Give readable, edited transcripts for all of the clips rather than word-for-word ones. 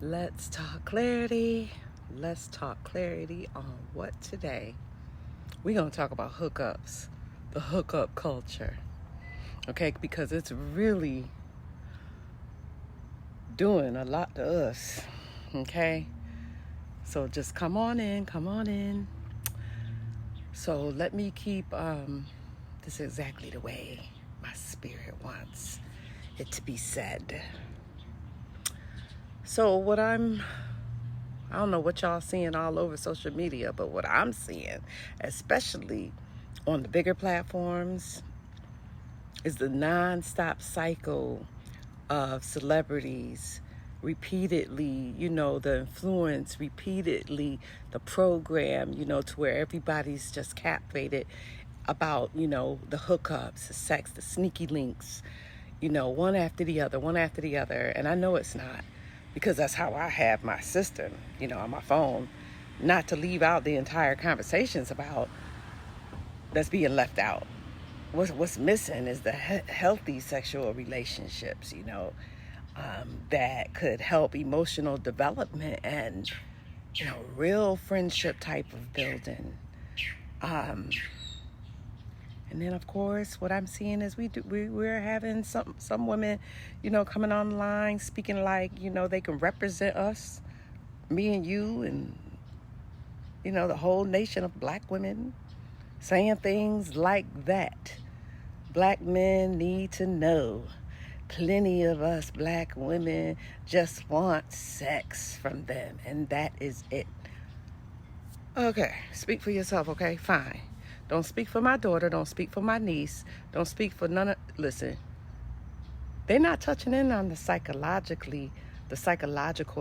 Let's talk clarity. Let's talk clarity on what today? We're going to talk about hookups, the hookup culture. Okay, because it's really doing a lot to us. Okay, so just come on in. So let me keep this exactly the way my spirit wants it to be said. So I don't know what y'all seeing all over social media, but what I'm seeing, especially on the bigger platforms, is the non-stop cycle of celebrities repeatedly, the influence repeatedly, the program, to where everybody's just captivated about, the hookups, the sex, the sneaky links, one after the other. And I know it's not, because that's how I have my system, on my phone, not to leave out the entire conversations about that's being left out. What's missing is the healthy sexual relationships, that could help emotional development and, real friendship type of building. And then, of course, what I'm seeing is we're having some women, coming online speaking like, they can represent us, me and you, and, the whole nation of black women, saying things like that. Black men need to know. Plenty of us black women just want sex from them, and that is it. Okay, speak for yourself, okay? Fine. Don't speak for my daughter. Don't speak for my niece. Don't speak for none of... Listen, they're not touching in on the psychological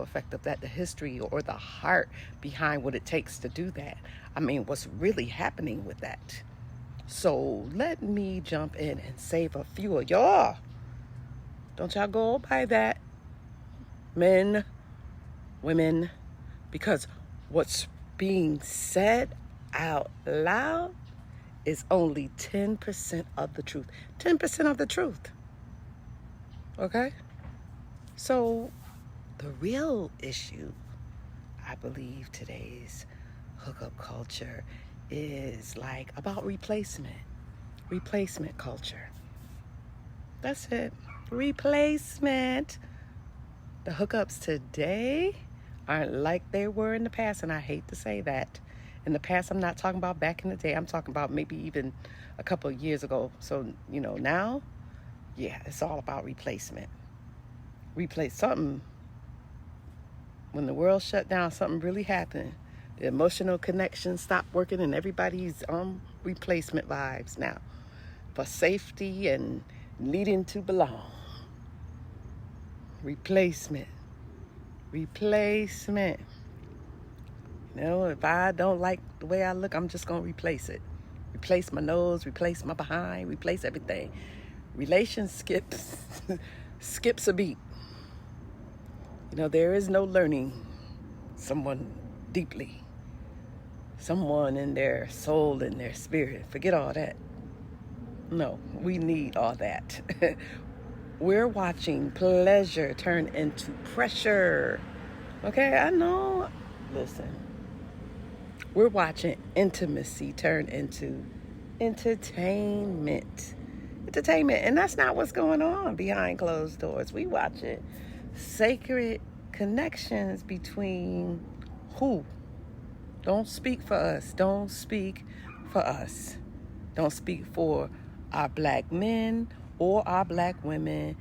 effect of that, the history or the heart behind what it takes to do that. I mean, what's really happening with that. So let me jump in and save a few of y'all. Don't y'all go by that, men, women, because what's being said out loud is only 10% of the truth. 10% of the truth. Okay? So the real issue, I believe, today's hookup culture is like about replacement culture. That's it. Replacement. The hookups today aren't like they were in the past, and I hate to say that. In the past, I'm not talking about back in the day. I'm talking about maybe even a couple of years ago. So, now, yeah, it's all about replacement. Replace something. When the world shut down, something really happened. The emotional connection stopped working, and everybody's on replacement vibes now for safety and needing to belong. Replacement. If I don't like the way I look, I'm just going to replace it. Replace my nose, replace my behind, replace everything. Relation skips a beat. There is no learning someone deeply. Someone in their soul, in their spirit. Forget all that. No, we need all that. We're watching pleasure turn into pressure. Okay, I know. Listen. We're watching intimacy turn into entertainment. And that's not what's going on behind closed doors. We watching sacred connections between who? Don't speak for us. Don't speak for us. Don't speak for our black men or our black women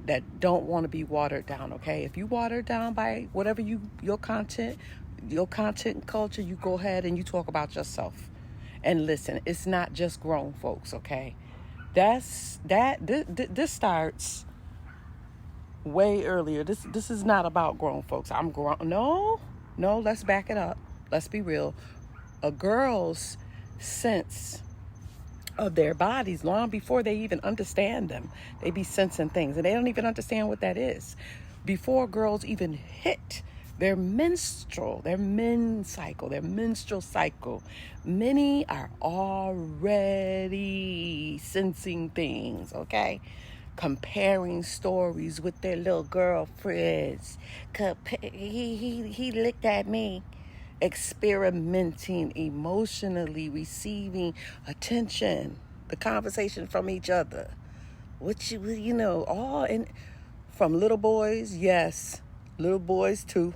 that don't want to be watered down, okay? If you watered down by whatever your content culture, you go ahead and you talk about yourself. And listen, it's not just grown folks, okay? This starts way earlier. This is not about grown folks. I'm grown. No, let's back it up. Let's be real. A girl's sense of their bodies, long before they even understand them, they be sensing things, and they don't even understand what that is. Before girls even hit their menstrual cycle, many are already sensing things, okay? comparing stories with their little girlfriends. He looked at me. Experimenting emotionally, receiving attention, the conversation from each other. All in from little boys, yes, little boys too,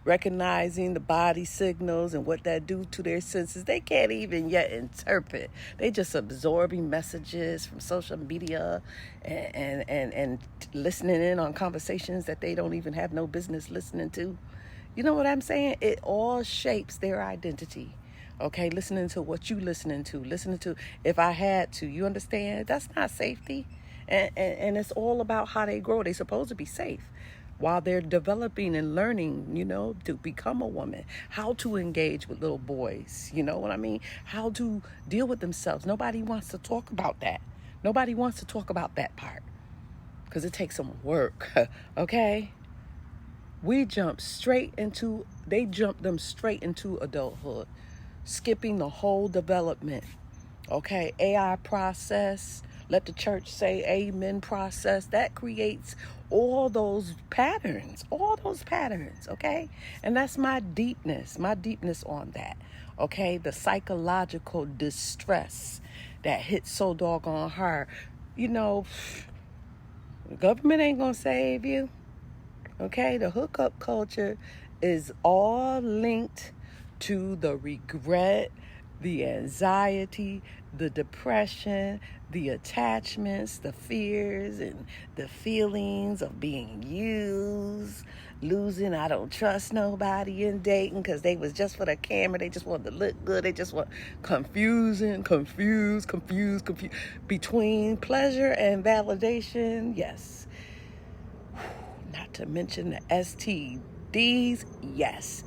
recognizing the body signals and what that do to their senses. They can't even yet interpret. They just absorbing messages from social media and listening in on conversations that they don't even have no business listening to. You know what I'm saying? It all shapes their identity. Okay, listening to what you listening to if I had to. You understand? That's not safety. And it's all about how they grow. They're supposed to be safe while they're developing and learning, to become a woman, how to engage with little boys, you know what I mean? How to deal with themselves. Nobody wants to talk about that. Nobody wants to talk about that part because it takes some work, okay? They jumped them straight into adulthood, skipping the whole development, okay? AI process, let the church say amen process, that creates all those patterns, okay? And that's my deepness on that, okay? The psychological distress that hits so doggone hard. The government ain't gonna save you, okay? The hookup culture is all linked to the regret, the anxiety, the depression, the attachments, the fears, and the feelings of being used, losing. I don't trust nobody in dating because they was just for the camera. They just wanted to look good. They just want confused between pleasure and validation. Yes. Not to mention the STDs. Yes.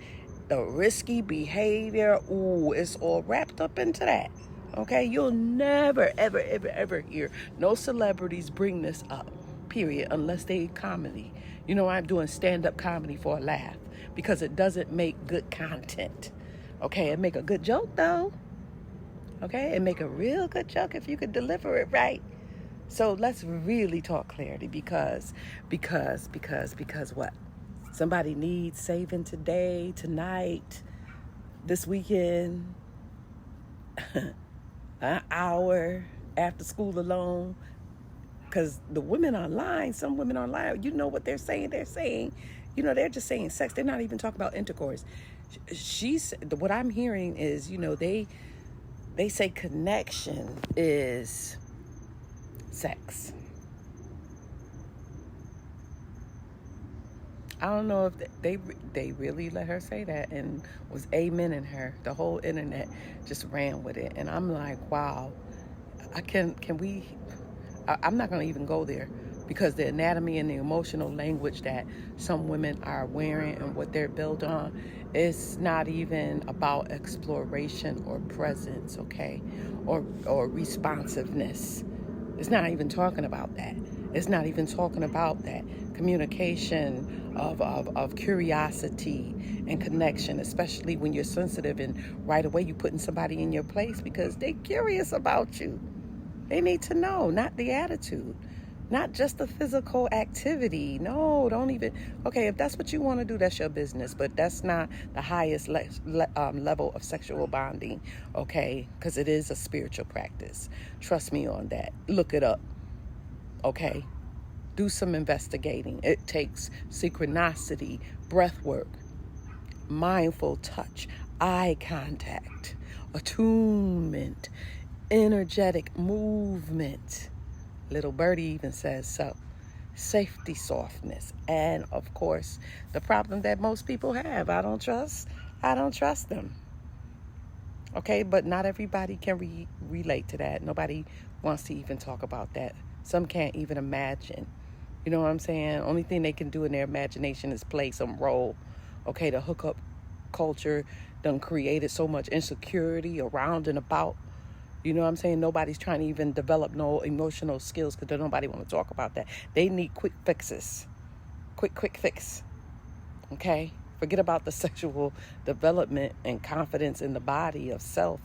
The risky behavior, it's all wrapped up into that. Okay, you'll never, ever, ever, ever hear no celebrities bring this up, period, unless they comedy. I'm doing stand-up comedy for a laugh because it doesn't make good content. Okay, it make a good joke though. Okay, it make a real good joke if you could deliver it right. So let's really talk clarity because what? Somebody needs saving today, tonight, this weekend, an hour after school alone. Because some women online, you know what they're saying? They're saying, they're just saying sex. They're not even talking about intercourse. What I'm hearing is, they say connection is sex. I don't know if they really let her say that and was amening her. The whole internet just ran with it, and I'm like, wow. I'm not going to even go there because the anatomy and the emotional language that some women are wearing and what they're built on, it's not even about exploration or presence, okay, or responsiveness. It's not even talking about that. It's not even talking about that communication of curiosity and connection, especially when you're sensitive and right away you're putting somebody in your place because they're curious about you. They need to know, not the attitude, not just the physical activity. No, don't even. Okay, if that's what you want to do, that's your business, but that's not the highest level of sexual bonding, okay, because it is a spiritual practice. Trust me on that. Look it up, okay? Do some investigating. It takes synchronicity, breath work, mindful touch, eye contact, attunement, energetic movement. Little birdie even says so. Safety, softness, and of course, the problem that most people have. I don't trust them. Okay, but not everybody can relate to that. Nobody wants to even talk about that. Some can't even imagine. You know what I'm saying? Only thing they can do in their imagination is play some role. Okay, the hookup culture done created so much insecurity around and about. You know what I'm saying? Nobody's trying to even develop no emotional skills because nobody want to talk about that. They need quick fixes. Quick fix. Okay? Forget about the sexual development and confidence in the body of self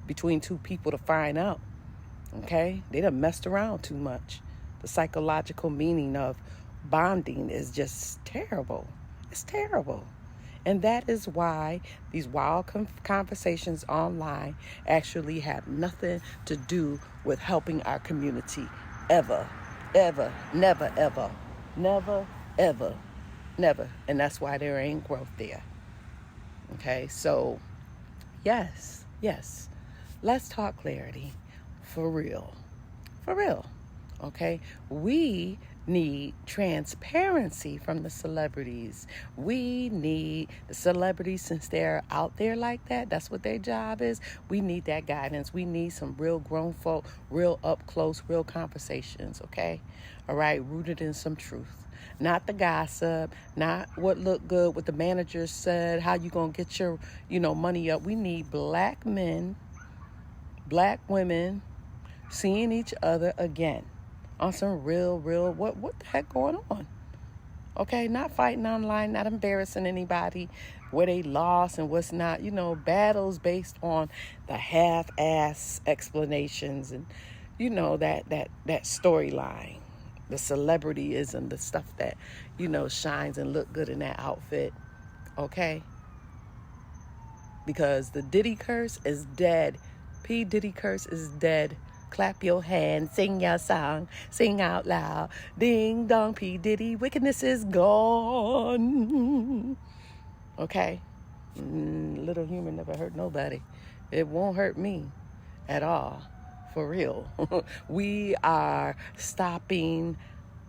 between two people to find out. Okay? They done messed around too much. The psychological meaning of bonding is just terrible. It's terrible. And that is why these wild conversations online actually have nothing to do with helping our community ever, ever, never, ever, never, ever, never. And that's why there ain't growth there. Okay, so yes, let's talk clarity for real. For real. Okay, we need transparency from the celebrities. We need the celebrities, since they're out there like that, that's what their job is. We need that guidance. We need some real grown folk, real up close, real conversations, okay? All right, rooted in some truth. Not the gossip, not what looked good, what the manager said, how you gonna get your, money up. We need black men, black women seeing each other again on some real, what the heck going on? Okay, not fighting online, not embarrassing anybody where they lost and what's not, battles based on the half-ass explanations and, that storyline, the celebrityism, the stuff that, shines and look good in that outfit, okay? Because the Diddy curse is dead. P. Diddy curse is dead. Clap your hands, sing your song, sing out loud. Ding dong, P. Diddy, wickedness is gone. Okay? Little human never hurt nobody. It won't hurt me at all. For real. We are stopping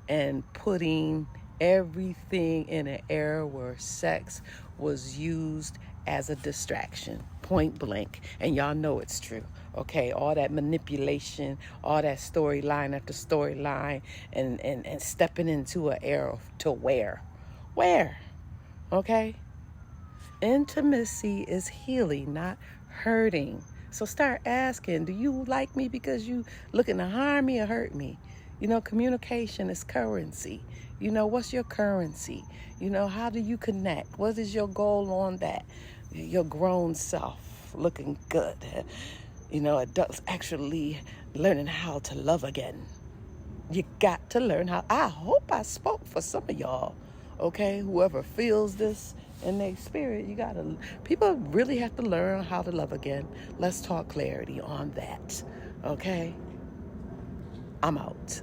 and putting everything in an era where sex was used as a distraction, point blank. And y'all know it's true. Okay, all that manipulation, all that storyline after storyline, and stepping into an era to where? Okay? Intimacy is healing, not hurting. So start asking, do you like me because you looking to harm me or hurt me? Communication is currency. What's your currency? How do you connect? What is your goal on that? Your grown self looking good. Adults actually learning how to love again. You got to learn how. I hope I spoke for some of y'all. Okay, whoever feels this in their spirit, people really have to learn how to love again. Let's talk clarity on that. Okay, I'm out.